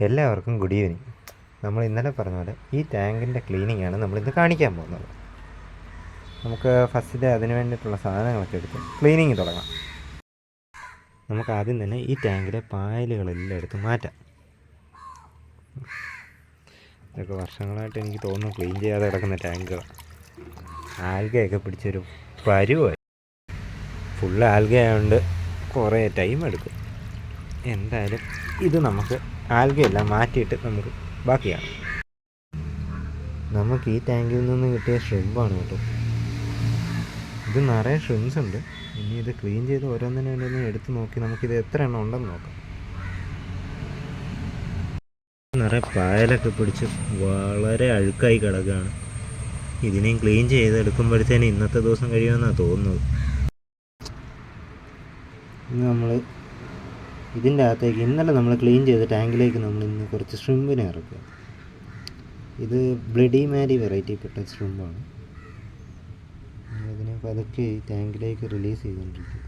എല്ലാവർക്കും good evening. നമ്മൾ ഇന്നലെ പറഞ്ഞ പോലെ ഈ ടാങ്കിൻ്റെ ക്ലീനിങ്ങാണ് നമ്മളിന്ന് കാണിക്കാൻ പോകുന്നത്. നമുക്ക് ഫസ്റ്റിൽ അതിന് വേണ്ടിയിട്ടുള്ള സാധനങ്ങളൊക്കെ എടുത്ത് ക്ലീനിങ് തുടങ്ങാം. നമുക്ക് ആദ്യം തന്നെ ഈ ടാങ്കിലെ പായലുകളെല്ലാം എടുത്ത് മാറ്റാം. ഇതൊക്കെ വർഷങ്ങളായിട്ട് എനിക്ക് തോന്നുന്നു ക്ലീൻ ചെയ്യാതെ കിടക്കുന്ന ടാങ്കുകൾ. ആൽഗയൊക്കെ പിടിച്ചൊരു പരുവായി. ഫുള്ള് ആൽഗ ആയതുകൊണ്ട് കുറേ ടൈം എടുക്കും. എന്തായാലും ഇത് നമുക്ക് ആൽഗയെല്ലാം മാറ്റിയിട്ട് നമുക്ക് ബാക്കിയാണ്. നമുക്ക് ഈ ടാങ്കിൽ നിന്ന് കിട്ടിയ ഷ്രിമ്പാണ് കേട്ടോ. ഇത് നിറയെ ഷ്രിംസ് ഉണ്ട്. ഇനി ഇത് ക്ലീൻ ചെയ്ത് ഓരോന്നിനും എടുത്ത് നോക്കി നമുക്കിത് എത്ര എണ്ണം ഉണ്ടെന്ന് നോക്കാം. നിറയെ പായലൊക്കെ പിടിച്ച് വളരെ അഴുക്കായി കിടക്കുകയാണ്. ഇതിനെയും ക്ലീൻ ചെയ്തെടുക്കുമ്പോഴത്തേനും ഇന്നത്തെ ദിവസം കഴിയുമെന്നാണ് തോന്നുന്നത്. നമ്മൾ ഇതിൻ്റെ അകത്തേക്ക് ഇന്നലെ നമ്മൾ ക്ലീൻ ചെയ്ത ടാങ്കിലേക്ക് നമ്മൾ ഇന്ന് കുറച്ച് ഷ്രിമ്പിനെ ഇറക്കുക. ഇത് ബ്ലഡി മാരി വെറൈറ്റിപ്പെട്ട ഷ്രിമ്പാണ്. ഇതിനെ പതുക്കെ ഈ ടാങ്കിലേക്ക് റിലീസ് ചെയ്തുകൊണ്ടിരിക്കും.